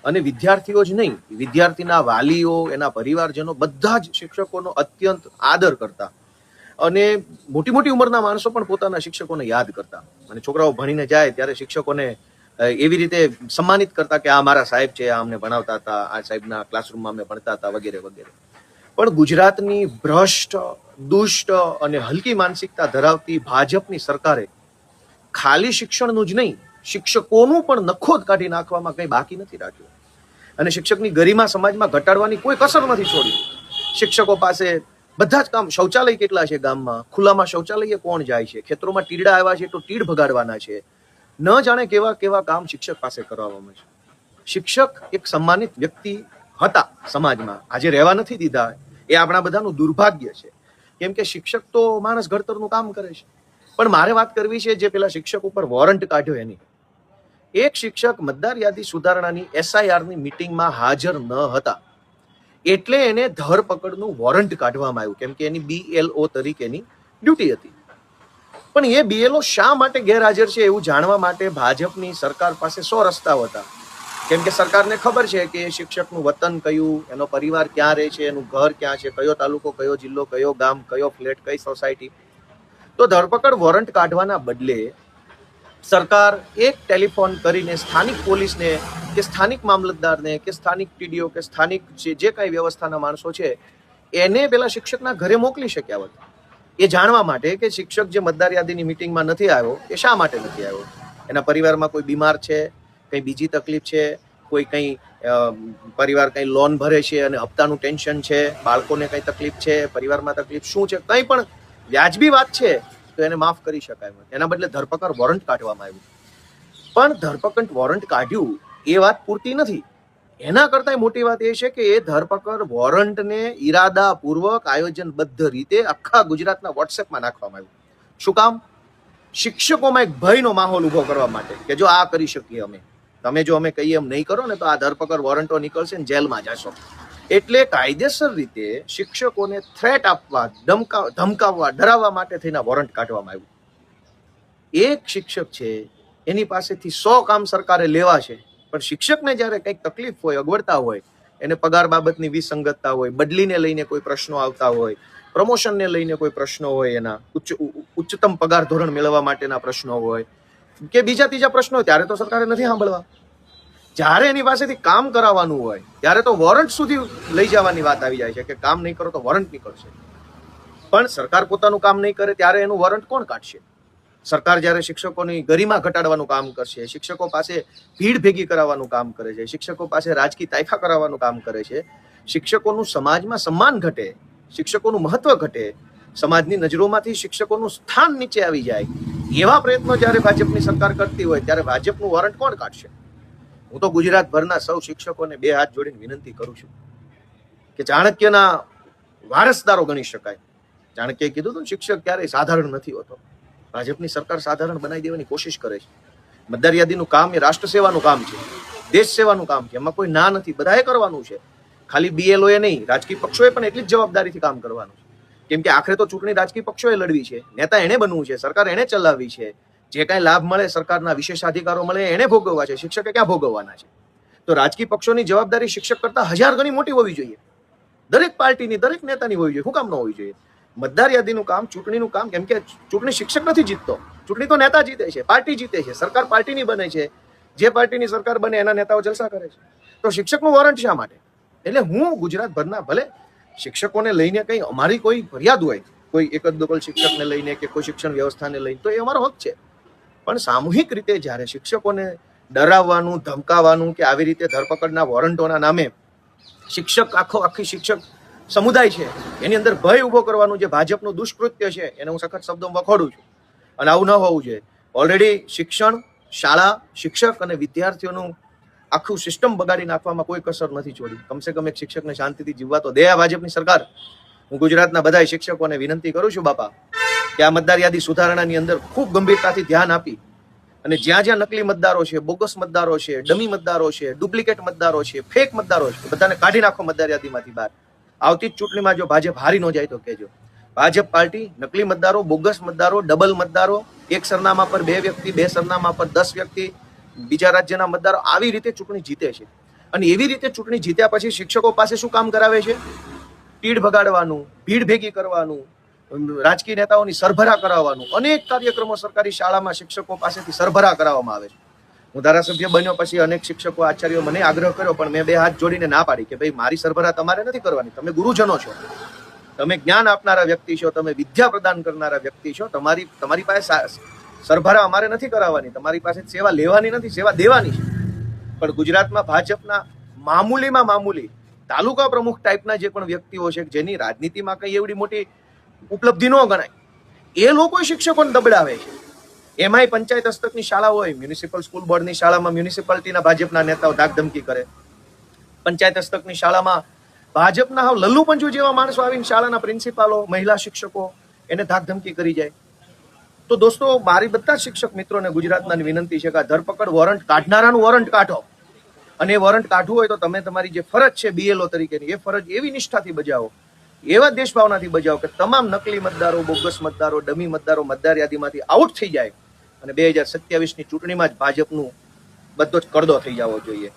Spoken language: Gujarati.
અને વિદ્યાર્થીઓ જ નહીં, વિદ્યાર્થીના વાલીઓ, એના પરિવારજનો બધા જ શિક્ષકોનો અત્યંત આદર કરતા અને મોટી મોટી ઉંમરના માણસો પણ પોતાના શિક્ષકોને યાદ કરતા અને છોકરાઓ ભણીને જાય ત્યારે શિક્ષકોને એવી રીતે સન્માનિત કરતા કે આ મારા સાહેબ છે, આ અમને ભણાવતા હતા, આ સાહેબના ક્લાસરૂમમાં અમે ભણતા હતા વગેરે વગેરે. પણ ગુજરાતની ભ્રષ્ટ, દુષ્ટ અને હલકી માનસિકતા ધરાવતી ભાજપની સરકારે ખાલી શિક્ષણનું જ નહીં, શિક્ષકોનું પણ નખોદ કાઢી નાખવામાં કંઈ બાકી નથી રાખ્યું અને શિક્ષકની ગરિમા સમાજમાં ઘટાડવાની કોઈ કસર નથી છોડી. શિક્ષકો પાસે બધા જ કામ, શૌચાલય કેટલા છે ગામમાં, ખુલ્લામાં શૌચાલય કોણ જાય છે, ખેતરોમાં ટીડા આવ્યા છે તો ટીડ ભગાડવાના છે, ન જાણે કેવા કેવા કામ શિક્ષક પાસે કરવામાં છે. શિક્ષક એક સન્માનિત વ્યક્તિ હતા સમાજમાં, આજે રહેવા નથી દીધા. એ આપણા બધાનું દુર્ભાગ્ય છે, કેમ કે શિક્ષક તો માણસ ઘડતરનું કામ કરે છે. પણ મારે વાત કરવી છે જે પેલા શિક્ષક ઉપર વોરંટ કાઢ્યો એની. એક શિક્ષક મતદાર યાદી સુધારણાની SIRની મીટિંગમાં હાજર ન હતા એટલે એને ધરપકડનું વોરંટ કાઢવામાં આવ્યું, કેમ કે એની BLO તરીકેની ડ્યુટી હતી. પણ એ BLO શા માટે ગેરહાજર છે એવું જાણવા માટે ભાજપની સરકાર પાસે 100 રસ્તાઓ હતા, કેમ કે સરકારને ખબર છે કે શિક્ષકનું વતન કયું, એનો પરિવાર ક્યાં રહે છે, એનું ઘર ક્યાં છે, કયો તાલુકો, કયો જિલ્લો, કયો ગામ, કયો ફ્લેટ, કઈ સોસાયટી. તો ધરપકડ વોરંટ કાઢવાના બદલે સરકાર એક ટેલિફોન કરીને સ્થાનિક પોલીસને કે સ્થાનિક મામલતદારને કે સ્થાનિક TDO કે સ્થાનિક જે કાંઈ વ્યવસ્થાના માણસો છે એને પેલા શિક્ષકના ઘરે મોકલી શક્યા હોત એ જાણવા માટે કે શિક્ષક જે મતદાર યાદીની મીટિંગમાં નથી આવ્યો એ શા માટે નથી આવ્યો. એના પરિવારમાં કોઈ બીમાર છે, કંઈ બીજી તકલીફ છે, કોઈ કંઈ પરિવાર કંઈ લોન ભરે છે અને હપ્તાનું ટેન્શન છે, બાળકોને કંઈ તકલીફ છે, પરિવારમાં તકલીફ શું છે, કંઈ પણ વ્યાજબી વાત છે તો એને માફ કરી શકાય. એના બદલે ધરપકડ વોરંટ કાઢવામાં આવ્યું. પણ ધરપકડ વોરંટ કાઢ્યું એ વાત પૂરતી નથી. એના કરતા મોટી વાત એ છે કે એ ધરપકડ વોરંટને ઈરાદાપૂર્વક આયોજનબદ્ધ રીતે આખા ગુજરાતના WhatsAppમાં નાખવામાં આવ્યું. શું કામ? શિક્ષકોમાં એક ભયનો માહોલ ઉભો કરવા માટે કે જો આ કરી શકીએ અમે, તમે જો અમે કહીએ એમ નહીં કરો ને તો આ ધરપકડ વોરંટો નીકળશે ને જેલમાં જશો. એટલે કાયદેસર રીતે શિક્ષકોને થ્રેટ આપવા, ધમકાવવા, ડરાવવા માટે થઈને વોરંટ કાઢવામાં આવ્યું. એક શિક્ષક છે એની પાસેથી 100 કામ સરકારે લેવા છે, પણ શિક્ષકને જ્યારે કંઈક તકલીફ હોય, અગવડતા હોય, એને પગાર બાબતની વિસંગતતા હોય, બદલીને લઈને કોઈ પ્રશ્નો આવતા હોય, પ્રમોશનને લઈને કોઈ પ્રશ્નો હોય, એના ઉચ્ચતમ પગાર ધોરણ મેળવવા માટેના પ્રશ્નો હોય કે બીજા ત્રીજા પ્રશ્નો હોય, ત્યારે તો સરકારે નથી સાંભળવા. જ્યારે એની પાસેથી કામ કરાવવાનું હોય ત્યારે તો વોરંટ સુધી લઈ જવાની વાત આવી જાય છે કે કામ નહીં કરો તો વોરંટ નીકળશે. પણ સરકાર પોતાનું કામ નહીં કરે ત્યારે એનું વોરંટ કોણ કાઢશે? સરકાર જ્યારે શિક્ષકોની ગરિમા ઘટાડવાનું કામ કરશે, શિક્ષકો પાસે ભીડ ભેગી કરાવવાનું કામ કરે છે, શિક્ષકો પાસે રાજકીય તાઇફા કરાવવાનું કામ કરે છે, શિક્ષકોનું સમાજમાં સન્માન ઘટે, શિક્ષકોનું મહત્વ ઘટે, સમાજની નજરોમાંથી શિક્ષકોનું સ્થાન નીચે આવી જાય, એવા પ્રયત્નો જ્યારે ભાજપની સરકાર કરતી હોય ત્યારે ભાજપનું વોરંટ કોણ કાઢશે? હું તો ગુજરાતભરના સૌ શિક્ષકોને 2 હાથ જોડીને વિનંતી કરું છું કે ચાણક્યના વારસદારો ગણી શકાય. ચાણક્યએ કીધું હતું શિક્ષક ક્યારેય સાધારણ નથી હોતો. ભાજપની સરકાર સાધારણ બનાવી દેવાની કોશિશ કરે છે. મતદાર યાદીનું કામ એ રાષ્ટ્ર સેવાનું કામ છે, દેશ સેવાનું કામ છે, એમાં કોઈ ના નથી, બધાએ કરવાનું છે. ખાલી BLO એ નહીં, રાજકીય પક્ષોએ પણ એટલી જ જવાબદારીથી કામ કરવાનું છે. કેમ કે આખરે તો ચૂંટણી રાજકીય પક્ષોએ લડવી છે, નેતા એને બનવું છે, સરકાર એને ચલાવવી છે, જે કાંઈ લાભ મળે, સરકારના વિશેષાધિકારો મળે એને ભોગવવા છે, શિક્ષકે ક્યાં ભોગવવાના છે? તો રાજકીય પક્ષોની જવાબદારી શિક્ષક કરતા 1000 ગણી મોટી હોવી જોઈએ. દરેક પાર્ટીની, દરેક નેતાની હોવી જોઈએ. શું કામ ન હોવી જોઈએ? મતદાર યાદીનું કામ, ચૂંટણીનું કામ, કેમ કે ચૂંટણી શિક્ષક નથી જીતતો, ચૂંટણી તો નેતા જીતે છે, પાર્ટી જીતે છે, સરકાર પાર્ટીની બને છે, જે પાર્ટીની સરકાર બને એના નેતાઓ જલસા કરે છે. તો શિક્ષકનું વોરંટ શા માટે? એટલે હું ગુજરાતભરના, ભલે શિક્ષકોને લઈને કંઈ અમારી કોઈ ફરિયાદ હોય, કોઈ એકલ શિક્ષકને લઈને કે કોઈ શિક્ષણ વ્યવસ્થાને લઈને, તો એ અમારો હક છે. પણ સામૂહિક રીતે જ્યારે શિક્ષકોને ડરાવવાનું, ધમકાવવાનું કે આવી રીતે ધરપકડના વોરંટોના નામે આખી શિક્ષક સમુદાય છે એની અંદર ભય ઉભો કરવાનું જે ભાજપનું દુષ્કૃત્ય છે એને હું સખત શબ્દોમાં વખોડું છું. અને આવું ન હોવું જોઈએ. ઓલરેડી શિક્ષણ, શાળા, શિક્ષક અને વિદ્યાર્થીઓનું આખું સિસ્ટમ બગાડી નાખવામાં કોઈ કસર નથી છોડી. કમસે કમ એક શિક્ષકને શાંતિથી જીવવા તો દે આ ભાજપની સરકાર. હું ગુજરાતના બધા શિક્ષકોને વિનંતી કરું છું બાપા કે આ મતદાર યાદી સુધારણાની અંદર ખૂબ ગંભીરતાથી ધ્યાન આપી અને જ્યાં જ્યાં નકલી મતદારો છે, બોગસ મતદારો છે, ડમી મતદારો છે, ડુપ્લિકેટ મતદારો છે, ફેક મતદારો છે, બધાને કાઢી નાખો મતદાર યાદીમાંથી બહાર. આવતી જ ચૂંટણીમાં જો ભાજપ હારી ન જાય તો કહેજો. ભાજપ પાર્ટી નકલી મતદારો, બોગસ મતદારો, ડબલ મતદારો, એક સરનામા પર 2 વ્યક્તિ, 2 સરનામા પર 10 વ્યક્તિ, બીજા રાજ્યના મતદારો, આવી રીતે ચૂંટણી જીતે છે. અને એવી રીતે ચૂંટણી જીત્યા પછી શિક્ષકો પાસે શું કામ કરાવે છે? તીડ ભગાડવાનું, ભીડ ભેગી કરવાનું, રાજકીય નેતાઓની સરભરા કરાવવાનું, અનેક કાર્યક્રમો સરકારી શાળામાં શિક્ષકો પાસેથી સરભરા કરાવવામાં આવે છે. હું ધારાસભ્ય બન્યો પછી અનેક શિક્ષકો આચાર્યો મને આગ્રહ કર્યો, પણ મેં 2 હાથ જોડીને ના પાડી કે ભાઈ મારી સરભરા તમારે નથી કરવાની. તમે ગુરુજનો છો, તમે જ્ઞાન આપનારા વ્યક્તિ છો, તમે વિદ્યા પ્રદાન કરનારા વ્યક્તિ છો. તમારી પાસે સરભરા અમારે નથી કરાવવાની, તમારી પાસે સેવા લેવાની નથી, સેવા દેવાની છે. પણ ગુજરાતમાં ભાજપના મામૂલીમાં મામૂલી તાલુકા પ્રમુખ ટાઈપના જે પણ વ્યક્તિઓ છે જેની રાજનીતિમાં કઈ એવડી મોટી ઉપલબ્ધિ ન ગણાય, એ લોકો શિક્ષકોને દબડાવે છે. એમાંય પંચાયત હસ્તકની શાળા હોય, મ્યુનિસિપલ સ્કૂલ બોર્ડની શાળામાં મ્યુનિસિપાલિટીના ભાજપના નેતાઓ ધાકધમકી કરે. પંચાયત હસ્તકની શાળામાં ભાજપના હાવ લલ્લુ પંજુ જેવા માણસો આવીને શાળાના પ્રિન્સિપાલો, મહિલા શિક્ષકો એને ધાકધમકી કરી જાય. તો દોસ્તો, મારી બધા શિક્ષક મિત્રોને ગુજરાતના વિનંતી છે કે આ ધરપકડ વોરંટ કાઢનારાનું વોરંટ કાઢો. અને એ વોરંટ કાઢવું હોય તો તમે તમારી જે ફરજ છે BLO તરીકેની, એ ફરજ એવી નિષ્ઠાથી બજાવો, એવા દેશભાવનાથી બજાવો કે તમામ નકલી મતદારો, બોગસ મતદારો, ડમી મતદારો મતદાર યાદીમાંથી આઉટ થઈ જાય અને 2027ની ચૂંટણીમાં જ ભાજપનું બધો જ કરદો થઈ જવો જોઈએ.